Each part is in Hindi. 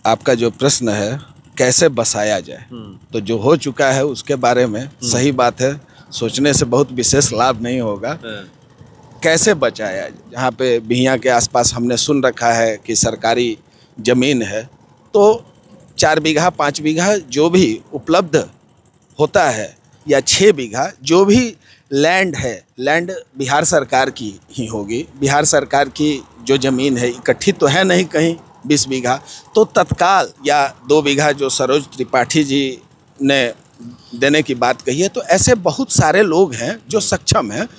आपका जो प्रश्न है कैसे बसाया जाए, तो जो हो चुका है उसके बारे में सही बात है, सोचने से बहुत विशेष लाभ नहीं होगा। कैसे बचाया जाए, जहाँ पे बिहियां के आसपास हमने सुन रखा है कि सरकारी ज़मीन है, तो 4 बीघा 5 बीघा जो भी उपलब्ध होता है या 6 बीघा जो भी लैंड है, लैंड बिहार सरकार की ही होगी। बिहार सरकार की जो ज़मीन है इकट्ठी तो है नहीं कहीं 20 बीघा, तो तत्काल या 2 बीघा जो सरोज त्रिपाठी जी ने देने की बात कही है, तो ऐसे बहुत सारे लोग हैं जो सक्षम हैं।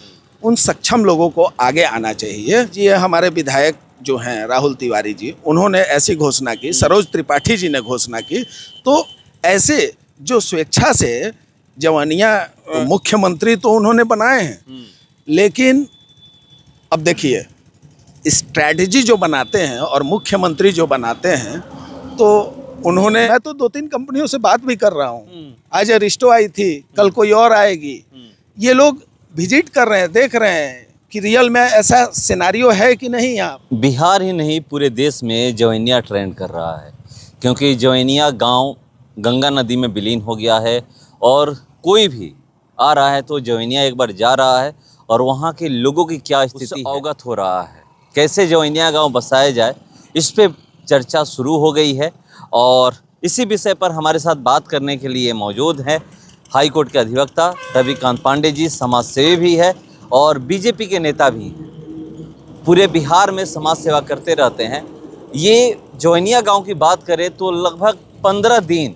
उन सक्षम लोगों को आगे आना चाहिए। ये हमारे विधायक जो हैं राहुल तिवारी जी, उन्होंने ऐसी घोषणा की, सरोज त्रिपाठी जी ने घोषणा की, तो ऐसे जो स्वेच्छा से जवानियाँ मुख्यमंत्री तो उन्होंने बनाए हैं, लेकिन अब देखिए स्ट्रैटेजी जो बनाते हैं और मुख्यमंत्री जो बनाते हैं, तो उन्होंने, मैं तो 2-3 कंपनियों से बात भी कर रहा हूँ, आज अरिस्टो आई थी, कल कोई और आएगी। ये लोग विजिट कर रहे हैं, देख रहे हैं कि रियल में ऐसा सिनेरियो है कि नहीं। यहाँ बिहार ही नहीं पूरे देश में जवैनिया ट्रेंड कर रहा है, क्योंकि जवैनिया गांव गंगा नदी में विलीन हो गया है और कोई भी आ रहा है तो जवैनिया एक बार जा रहा है और वहाँ के लोगों की क्या स्थिति अवगत हो रहा है। कैसे जवैनिया गांव बसाया जाए, इस पे चर्चा शुरू हो गई है और इसी विषय पर हमारे साथ बात करने के लिए मौजूद हैं हाई कोर्ट के अधिवक्ता रविकांत पांडे जी, समाज सेवी भी है और बीजेपी के नेता भी, पूरे बिहार में समाज सेवा करते रहते हैं। ये जवैनिया गांव की बात करें तो लगभग 15 दिन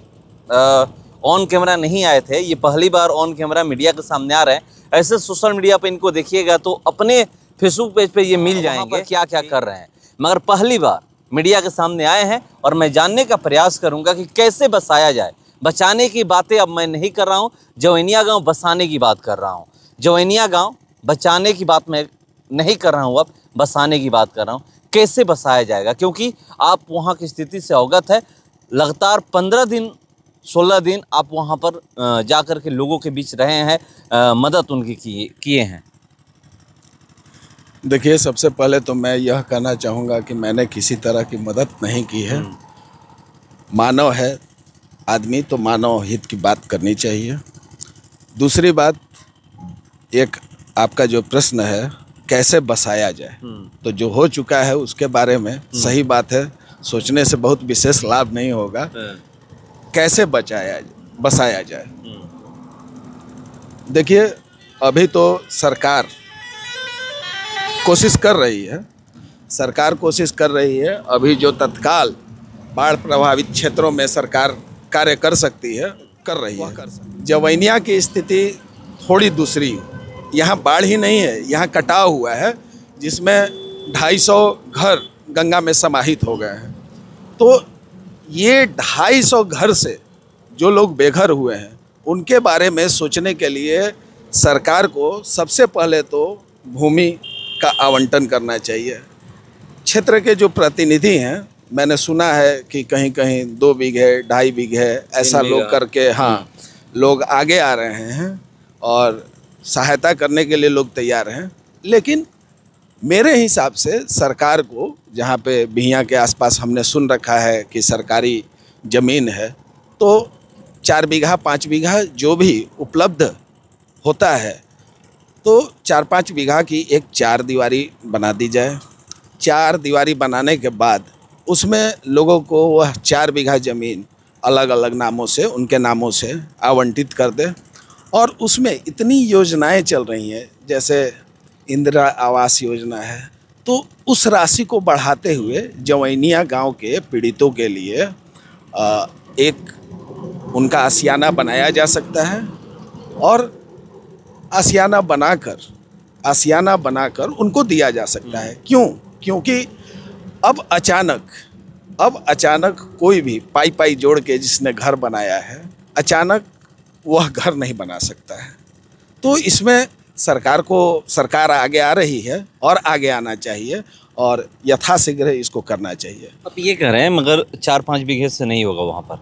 ऑन कैमरा नहीं आए थे, ये पहली बार ऑन कैमरा मीडिया के सामने आ रहे हैं। ऐसे सोशल मीडिया पे इनको देखिएगा तो अपने फेसबुक पेज पे ये मिल जाएंगे क्या क्या कर रहे हैं, मगर पहली बार मीडिया के सामने आए हैं और मैं जानने का प्रयास करूंगा कि कैसे बसाया जाए। बचाने की बातें अब मैं नहीं कर रहा हूं, जवैनिया गांव बसाने की बात कर रहा हूं। जवैनिया गांव बचाने की बात मैं नहीं कर रहा हूं, अब बसाने की बात कर रहा हूं। कैसे बसाया जाएगा, क्योंकि आप वहां की स्थिति से अवगत है। लगातार 15 दिन 16 दिन आप वहां पर जाकर के लोगों के बीच रहे हैं, मदद उनकी किए हैं। देखिए, सबसे पहले तो मैं यह कहना चाहूँगा कि मैंने किसी तरह की मदद नहीं की है। मानव है आदमी, तो मानव हित की बात करनी चाहिए। दूसरी बात, एक आपका जो प्रश्न है कैसे बसाया जाए, तो जो हो चुका है उसके बारे में सही बात है, सोचने से बहुत विशेष लाभ नहीं होगा। कैसे बसाया जाए, देखिए अभी तो सरकार कोशिश कर रही है, अभी जो तत्काल बाढ़ प्रभावित क्षेत्रों में सरकार कार्य कर सकती है, कर रही है। जवैनिया की स्थिति थोड़ी दूसरी, यहाँ बाढ़ ही नहीं है, यहाँ कटाव हुआ है, जिसमें 250 घर गंगा में समाहित हो गए हैं। तो ये 250 घर से जो लोग बेघर हुए हैं, उनके बारे में सोचने के लिए सरकार को सबसे पहले तो भूमि का आवंटन करना चाहिए। क्षेत्र के जो प्रतिनिधि हैं, मैंने सुना है कि कहीं कहीं 2 बीघे 2.5 बीघे ऐसा लोग करके, हाँ, लोग आगे आ रहे हैं और सहायता करने के लिए लोग तैयार हैं। लेकिन मेरे हिसाब से सरकार को, जहाँ पे बिहियां के आसपास हमने सुन रखा है कि सरकारी ज़मीन है, तो 4 बीघा 5 बीघा जो भी उपलब्ध होता है, तो 4-5 बीघा की एक 4 दीवारी बना दी जाए। 4 दीवारी बनाने के बाद उसमें लोगों को वह 4 बीघा ज़मीन अलग अलग नामों से, उनके नामों से आवंटित कर दे। और उसमें इतनी योजनाएं चल रही हैं, जैसे इंदिरा आवास योजना है, तो उस राशि को बढ़ाते हुए जवैनिया गांव के पीड़ितों के लिए एक उनका आशियाना बनाया जा सकता है और आशियाना बनाकर उनको दिया जा सकता है। क्यों? क्योंकि अब अचानक कोई भी पाई जोड़ के जिसने घर बनाया है, अचानक वह घर नहीं बना सकता है। तो इसमें सरकार आगे आ रही है और आगे आना चाहिए और यथाशीघ्र इसको करना चाहिए। अब ये कह रहे हैं मगर 4-5 बीघे से नहीं होगा, वहाँ पर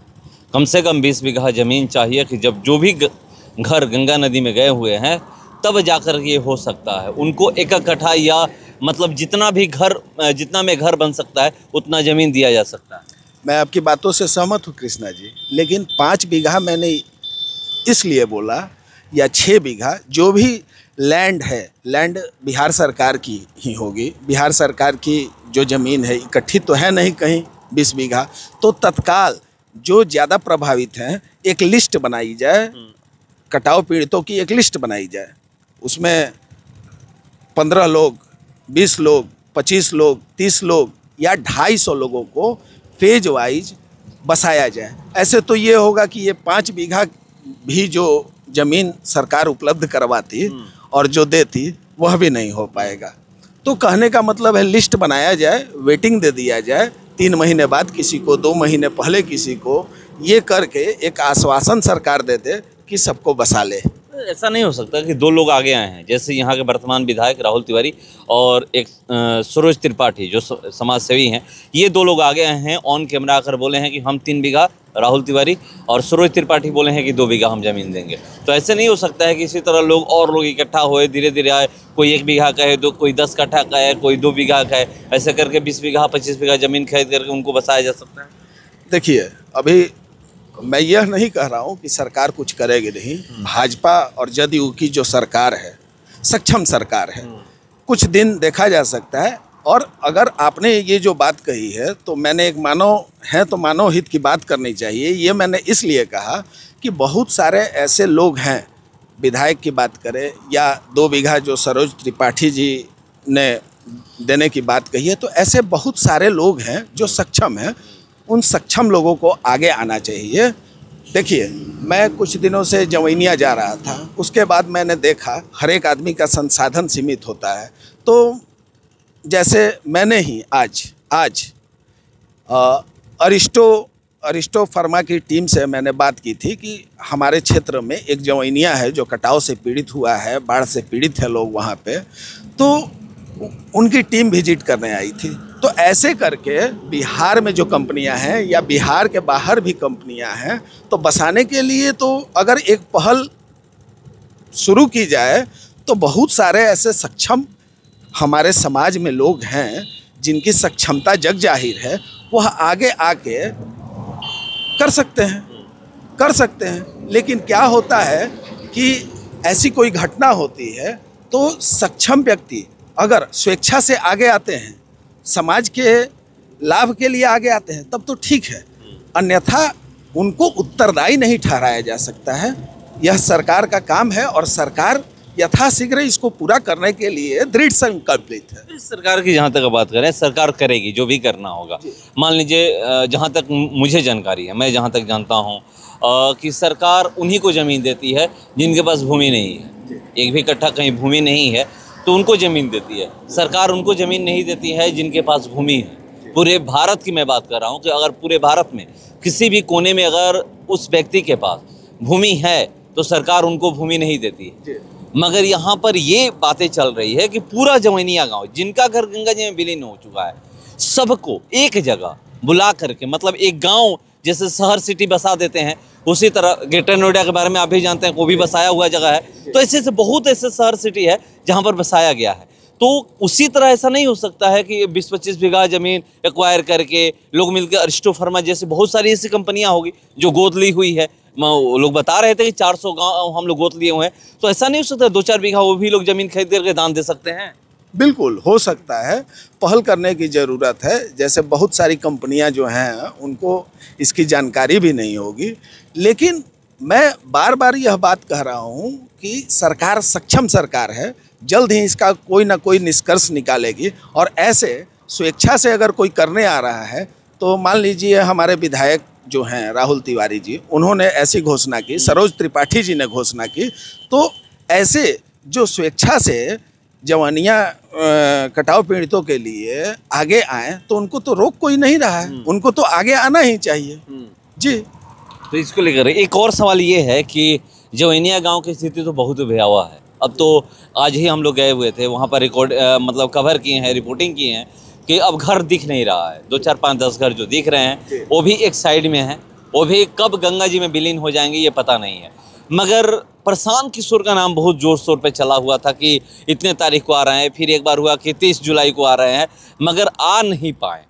कम से कम 20 बीघा ज़मीन चाहिए कि जब जो भी घर गंगा नदी में गए हुए हैं तब जाकर ये हो सकता है। उनको एक कट्ठा या मतलब जितना में घर बन सकता है उतना ज़मीन दिया जा सकता है। मैं आपकी बातों से सहमत हूँ कृष्णा जी, लेकिन 5 बीघा मैंने इसलिए बोला, या 6 बीघा, जो भी लैंड है, लैंड बिहार सरकार की ही होगी। बिहार सरकार की जो ज़मीन है इकट्ठी तो है नहीं कहीं 20 बीघा, तो तत्काल जो ज़्यादा प्रभावित हैं एक लिस्ट बनाई जाए, कटाव पीड़ितों की एक लिस्ट बनाई जाए, उसमें 15 लोग, 20 लोग, 25 लोग, 30 लोग या 250 लोगों को फेज वाइज बसाया जाए। ऐसे तो ये होगा कि ये 5 बीघा भी जो ज़मीन सरकार उपलब्ध करवाती और जो देती वह भी नहीं हो पाएगा। तो कहने का मतलब है लिस्ट बनाया जाए, वेटिंग दे दिया जाए, 3 महीने बाद किसी को, 2 महीने पहले किसी को, ये करके एक आश्वासन सरकार दे दे कि सबको बसा ले। ऐसा नहीं हो सकता कि 2 लोग आगे आए हैं, जैसे यहाँ के वर्तमान विधायक राहुल तिवारी और एक सरोज त्रिपाठी जो समाज सेवी हैं, ये 2 लोग आगे आए हैं, ऑन कैमरा आकर बोले हैं कि हम 3 बीघा, राहुल तिवारी और सरोज त्रिपाठी बोले हैं कि 2 बीघा हम ज़मीन देंगे। तो ऐसे नहीं हो सकता है कि इसी तरह लोग इकट्ठा हुए, धीरे धीरे आए, कोई 1 बीघा कहे, कोई 10 कट्ठा कहे, कोई 2 बीघा कहे, ऐसे करके 20 बीघा 25 बीघा ज़मीन खरीद करके उनको बसाया जा सकता है। देखिए, अभी मैं यह नहीं कह रहा हूँ कि सरकार कुछ करेगी नहीं। भाजपा और जदयू की जो सरकार है, सक्षम सरकार है, कुछ दिन देखा जा सकता है। और अगर आपने ये जो बात कही है, तो मैंने एक मानव हित की बात करनी चाहिए। ये मैंने इसलिए कहा कि बहुत सारे ऐसे लोग हैं, विधायक की बात करें या 2 बीघा जो सरोज त्रिपाठी जी ने देने की बात कही है, तो ऐसे बहुत सारे लोग हैं जो सक्षम हैं। उन सक्षम लोगों को आगे आना चाहिए। देखिए, मैं कुछ दिनों से जवैनिया जा रहा था, उसके बाद मैंने देखा हर एक आदमी का संसाधन सीमित होता है। तो जैसे मैंने ही आज अरिस्टो फार्मा की टीम से मैंने बात की थी कि हमारे क्षेत्र में एक जवैनिया है जो कटाव से पीड़ित हुआ है, बाढ़ से पीड़ित है लोग वहाँ पे, तो उनकी टीम विजिट करने आई थी। तो ऐसे करके बिहार में जो कंपनियां हैं या बिहार के बाहर भी कंपनियां हैं, तो बसाने के लिए तो अगर एक पहल शुरू की जाए तो बहुत सारे ऐसे सक्षम हमारे समाज में लोग हैं जिनकी सक्षमता जग जाहिर है, वह आगे आके कर सकते हैं। लेकिन क्या होता है कि ऐसी कोई घटना होती है तो सक्षम व्यक्ति अगर स्वेच्छा से आगे आते हैं, समाज के लाभ के लिए आगे आते हैं, तब तो ठीक है, अन्यथा उनको उत्तरदायी नहीं ठहराया जा सकता है। यह सरकार का काम है और सरकार यथाशीघ्र इसको पूरा करने के लिए दृढ़ संकल्पित है। सरकार की जहाँ तक बात करें, सरकार करेगी जो भी करना होगा। मान लीजिए, जहाँ तक मुझे जानकारी है, मैं जहाँ तक जानता हूँ कि सरकार उन्हीं को ज़मीन देती है जिनके पास भूमि नहीं है। एक भी कट्ठा कहीं भूमि नहीं है तो उनको ज़मीन देती है। सरकार उनको ज़मीन नहीं देती है जिनके पास भूमि है। पूरे भारत की मैं बात कर रहा हूँ कि अगर पूरे भारत में किसी भी कोने में अगर उस व्यक्ति के पास भूमि है तो सरकार उनको भूमि नहीं देती है। मगर यहाँ पर ये बातें चल रही है कि पूरा जवैनिया गांव जिनका घर गंगा जी में विलीन हो चुका है, सबको एक जगह बुला करके, मतलब एक गांव जैसे शहर सिटी बसा देते हैं, उसी तरह ग्रेटर नोएडा के बारे में आप भी जानते हैं, वो भी बसाया हुआ जगह है। तो ऐसे बहुत ऐसे शहर सिटी है जहाँ पर बसाया गया है। तो उसी तरह ऐसा नहीं हो सकता है कि 20-25 बीघा ज़मीन एक्वायर करके लोग मिलकर अरिस्टो फार्मा जैसे बहुत सारी ऐसी कंपनियां होगी जो गोद ली हुई है। लोग बता रहे थे कि 400 गांव हम लोग गोद लिए हुए हैं। तो ऐसा नहीं हो सकता 2-4 बीघा वो भी लोग ज़मीन खरीद करके दान दे सकते हैं? बिल्कुल हो सकता है, पहल करने की ज़रूरत है। जैसे बहुत सारी कंपनियां जो हैं उनको इसकी जानकारी भी नहीं होगी, लेकिन मैं बार बार यह बात कह रहा हूं कि सरकार सक्षम सरकार है, जल्द ही इसका कोई ना कोई निष्कर्ष निकालेगी। और ऐसे स्वेच्छा से अगर कोई करने आ रहा है, तो मान लीजिए हमारे विधायक जो हैं राहुल तिवारी जी, उन्होंने ऐसी घोषणा की, सरोज त्रिपाठी जी ने घोषणा की, तो ऐसे जो स्वेच्छा से जवानिया कटाव पीड़ितों के लिए आगे आए, तो उनको तो रोक कोई नहीं रहा है, उनको तो आगे आना ही चाहिए जी। तो इसको लेकर एक और सवाल ये है कि जवैनिया गांव की स्थिति तो बहुत भयावह है। अब तो आज ही हम लोग गए हुए थे वहाँ पर, मतलब कवर किए हैं, रिपोर्टिंग की हैं कि अब घर दिख नहीं रहा है। 2, 4, 5, 10 घर जो दिख रहे हैं वो भी एक साइड में हैं, वो भी कब गंगा जी में विलीन हो जाएंगे ये पता नहीं है। मगर प्रशांत किशोर का नाम बहुत जोर शोर पे चला हुआ था कि इतने तारीख को आ रहे हैं, फिर एक बार हुआ कि 30 जुलाई को आ रहे हैं, मगर आ नहीं पाए।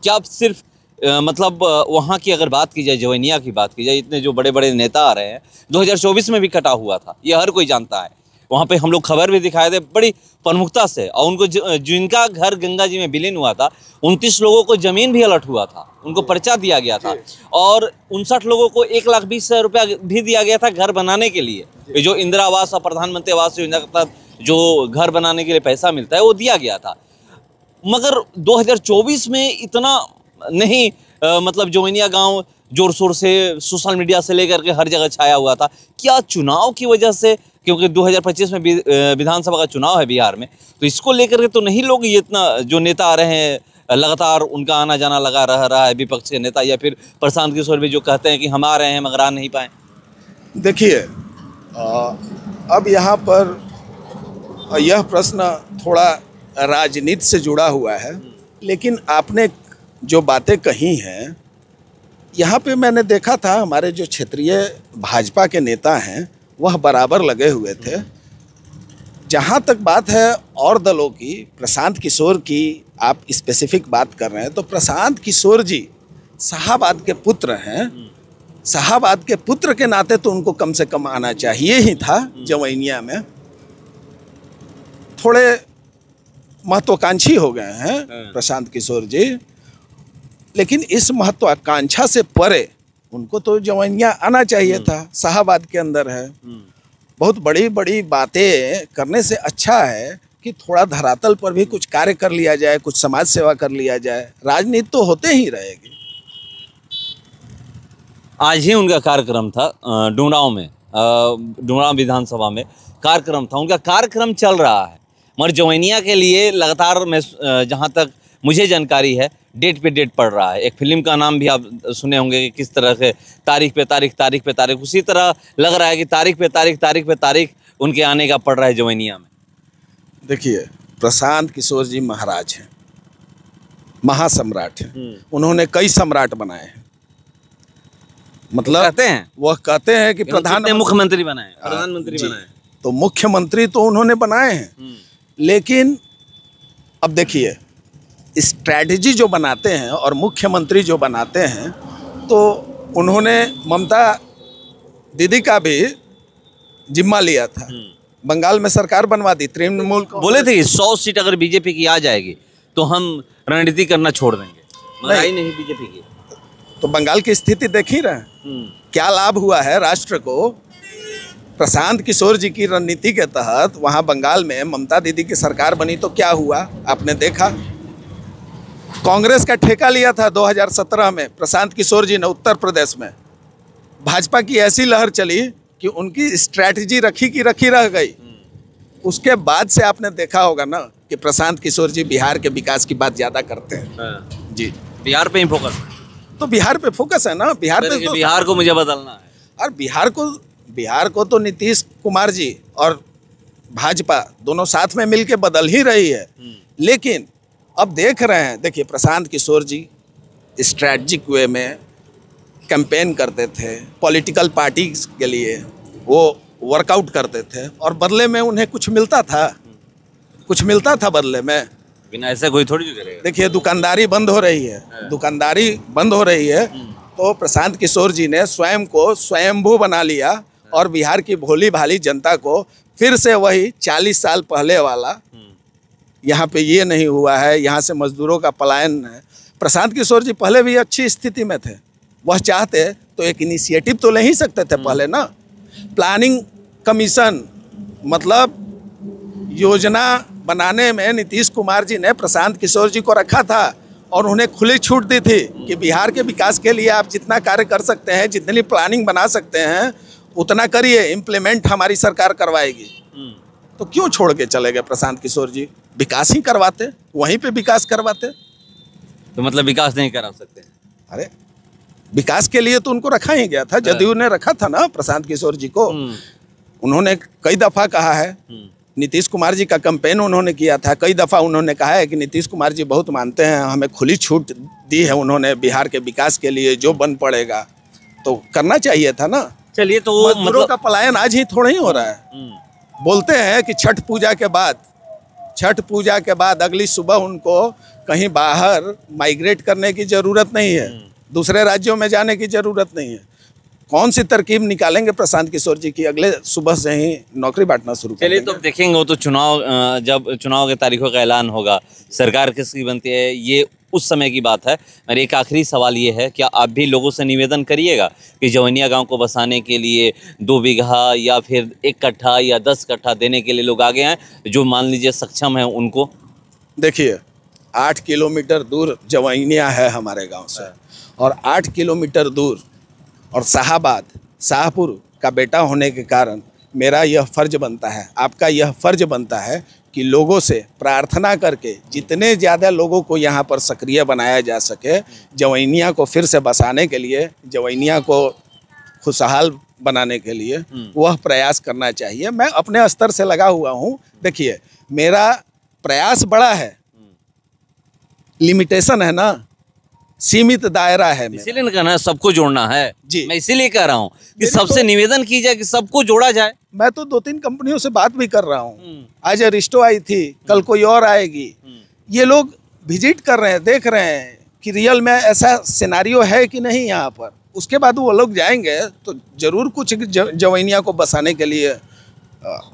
क्या अब सिर्फ मतलब वहाँ की अगर बात की जाए, जवैनिया की बात की जाए, इतने जो बड़े बड़े नेता आ रहे हैं, 2024 में भी कटा हुआ था, ये हर कोई जानता है। वहाँ पे हम लोग खबर भी दिखाए थे बड़ी प्रमुखता से, और उनको जिनका घर गंगा जी में विलीन हुआ था, 29 लोगों को ज़मीन भी अलॉट हुआ था, उनको पर्चा दिया गया था, और 59 लोगों को 1,20,000 रुपया भी दिया गया था घर बनाने के लिए। ये जो इंदिरा आवास और प्रधानमंत्री आवास योजना के तहत जो घर बनाने के लिए पैसा मिलता है, वो दिया गया था। मगर 2024 में इतना नहीं, मतलब जवैनिया गांव जोर शोर से सोशल मीडिया से लेकर के हर जगह छाया हुआ था। क्या चुनाव की वजह से, क्योंकि 2025 में विधानसभा का चुनाव है बिहार में, तो इसको लेकर के तो नहीं लोग ये इतना, जो नेता आ रहे हैं लगातार उनका आना जाना लगा रहा है, विपक्ष के नेता या फिर प्रशांत किशोर भी जो कहते हैं कि हम आ रहे हैं मगर आ नहीं पाए। देखिए, अब यहाँ पर यह प्रश्न थोड़ा राजनीति से जुड़ा हुआ है, लेकिन आपने जो बातें कही हैं, यहाँ पे मैंने देखा था हमारे जो क्षेत्रीय भाजपा के नेता हैं वह बराबर लगे हुए थे। जहाँ तक बात है और दलों की, प्रशांत किशोर की आप स्पेसिफिक बात कर रहे हैं, तो प्रशांत किशोर जी शाहाबाद के पुत्र हैं। शाहाबाद के पुत्र के नाते तो उनको कम से कम आना चाहिए ही था जवैनिया में। थोड़े महत्वाकांक्षी हो गए हैं प्रशांत किशोर जी, लेकिन इस महत्वाकांक्षा से परे उनको तो जवैनिया आना चाहिए था। शाहाबाद के अंदर है, बहुत बड़ी बड़ी बातें करने से अच्छा है कि थोड़ा धरातल पर भी कुछ कार्य कर लिया जाए, कुछ समाज सेवा कर लिया जाए। राजनीति तो होते ही रहेगी। आज ही उनका कार्यक्रम था डुमरांव में, डुमरांव विधानसभा में कार्यक्रम था, उनका कार्यक्रम चल रहा है। मगर जवैनिया के लिए लगातार मैं जहाँ तक मुझे जानकारी है डेट पे डेट पड़ रहा है। एक फिल्म का नाम भी आप सुने होंगे कि किस तरह से तारीख पे तारीख, तारीख पे तारीख, उसी तरह लग रहा है कि तारीख पे तारीख, तारीख पे तारीख उनके आने का पड़ रहा है जवैनिया में। देखिए, प्रशांत किशोर जी महाराज हैं, महासम्राट हैं। उन्होंने कई सम्राट बनाए हैं। मतलब वह कहते हैं कि प्रधानमंत्री, मुख्यमंत्री बनाए, प्रधानमंत्री बनाए, तो मुख्यमंत्री तो उन्होंने बनाए हैं। लेकिन अब देखिए, स्ट्रैटेजी जो बनाते हैं और मुख्यमंत्री जो बनाते हैं, तो उन्होंने ममता दीदी का भी जिम्मा लिया था। बंगाल में सरकार बनवा दी, तृणमूल बोले थे 100 सीट अगर बीजेपी की आ जाएगी तो हम रणनीति करना छोड़ देंगे, मगर आई नहीं बीजेपी की। तो बंगाल की स्थिति देख ही रहे हैं, क्या लाभ हुआ है राष्ट्र को। प्रशांत किशोर जी की रणनीति के तहत वहाँ बंगाल में ममता दीदी की सरकार बनी, तो क्या हुआ आपने देखा। कांग्रेस का ठेका लिया था 2017 में प्रशांत किशोर जी ने उत्तर प्रदेश में। भाजपा की ऐसी लहर चली कि उनकी स्ट्रैटेजी रखी की रखी रह गई। उसके बाद से आपने देखा होगा ना कि प्रशांत किशोर जी बिहार के विकास की बात ज़्यादा करते हैं। जी, बिहार पे ही फोकस, तो बिहार पे फोकस है ना। बिहार पे तो बिहार को मुझे बदलना है। और बिहार को तो नीतीश कुमार जी और भाजपा दोनों साथ में मिलके बदल ही रही है। लेकिन अब देख रहे हैं, देखिए, प्रशांत किशोर जी स्ट्रैटेजिक वे में कैंपेन करते थे, पॉलिटिकल पार्टी के लिए वो वर्कआउट करते थे, और बदले में उन्हें कुछ मिलता था, कुछ मिलता था बदले में। बिना ऐसे कोई थोड़ी करेगा। देखिए, दुकानदारी बंद हो रही है, दुकानदारी बंद हो रही है, तो प्रशांत किशोर जी ने स्वयं को स्वयंभू बना लिया और बिहार की भोली भाली जनता को फिर से वही 40 साल पहले वाला, यहाँ पे ये नहीं हुआ है, यहाँ से मजदूरों का पलायन है। प्रशांत किशोर जी पहले भी अच्छी स्थिति में थे, वह चाहते तो एक इनिशिएटिव तो ले ही सकते थे पहले ना। प्लानिंग कमीशन, मतलब योजना बनाने में नीतीश कुमार जी ने प्रशांत किशोर जी को रखा था और उन्हें खुली छूट दी थी कि बिहार के विकास के लिए आप जितना कार्य कर सकते हैं, जितनी प्लानिंग बना सकते हैं, उतना करिए, इम्प्लीमेंट हमारी सरकार करवाएगी। तो क्यों छोड़ के चले गए प्रशांत किशोर जी? विकास ही करवाते, वहीं पे विकास करवाते। तो मतलब विकास नहीं करा सकते? अरे, विकास के लिए तो उनको रखा ही गया था, जदयू ने रखा था ना प्रशांत किशोर जी को। उन्होंने कई दफ़ा कहा है, नीतीश कुमार जी का कैंपेन उन्होंने किया था, कई दफ़ा उन्होंने कहा है कि नीतीश कुमार जी बहुत मानते हैं, हमें खुली छूट दी है उन्होंने बिहार के विकास के लिए, जो बन पड़ेगा तो करना चाहिए था ना। चलिए, तो मजदूरों का पलायन आज ही थोड़ा ही हो रहा है। बोलते हैं कि छठ पूजा के बाद अगली सुबह उनको कहीं बाहर माइग्रेट करने की ज़रूरत नहीं है, दूसरे राज्यों में जाने की ज़रूरत नहीं है। कौन सी तरकीब निकालेंगे प्रशांत किशोर जी की, अगले सुबह से ही नौकरी बांटना शुरू कर चलिए देंगे। तो देखेंगे, वो तो जब चुनाव के तारीखों का ऐलान होगा, सरकार किसकी बनती है, ये उस समय की बात है। और एक आखिरी सवाल ये है, क्या आप भी लोगों से निवेदन करिएगा कि जवैनिया गांव को बसाने के लिए 2 बीघा या फिर 1 कट्ठा या 10 कट्ठा देने के लिए लोग आगे हैं, जो मान लीजिए सक्षम हैं उनको? देखिए, 8 किलोमीटर दूर जवैनिया है हमारे गांव से, और 8 किलोमीटर दूर और शाहाबाद शाहपुर का बेटा होने के कारण मेरा यह फ़र्ज बनता है, आपका यह फ़र्ज बनता है कि लोगों से प्रार्थना करके जितने ज़्यादा लोगों को यहाँ पर सक्रिय बनाया जा सके, जवैनिया को फिर से बसाने के लिए, जवैनिया को खुशहाल बनाने के लिए वह प्रयास करना चाहिए। मैं अपने स्तर से लगा हुआ हूँ। देखिए, मेरा प्रयास बड़ा है, लिमिटेशन है ना, सीमित दायरा है मेरा। इसीलिए कहना है सबको जोड़ना है जी। मैं इसीलिए कह रहा हूँ कि सबसे निवेदन की जाए कि सबको जोड़ा जाए। मैं तो 2-3 कंपनियों से बात भी कर रहा हूँ। आज अरिस्टो आई थी, कल कोई और आएगी। ये लोग विजिट कर रहे हैं, देख रहे हैं कि रियल में ऐसा सिनारियो है कि नहीं यहाँ पर। उसके बाद वो लोग जाएंगे तो जरूर कुछ जवैनिया को बसाने के लिए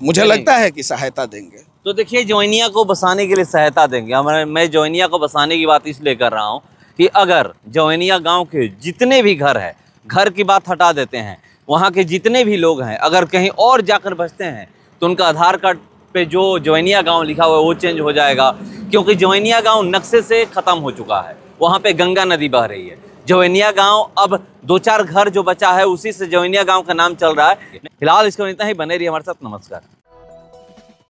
मुझे लगता है कि सहायता देंगे। तो देखिए, जवैनिया को बसाने के लिए सहायता देंगे। मैं जवैनिया को बसाने की बात इसलिए कर रहा हूँ कि अगर जवैनिया गांव के जितने भी घर हैं, घर की बात हटा देते हैं, वहाँ के जितने भी लोग हैं, अगर कहीं और जाकर बसते हैं तो उनका आधार कार्ड पे जो जवैनिया गांव लिखा हुआ है वो चेंज हो जाएगा, क्योंकि जवैनिया गांव नक्शे से ख़त्म हो चुका है। वहाँ पे गंगा नदी बह रही है। जवैनिया गांव अब 2-4 घर जो बचा है उसी से जवैनिया गांव का नाम चल रहा है। फिलहाल इसको इतना ही। बने रहिए हमारे साथ। नमस्कार।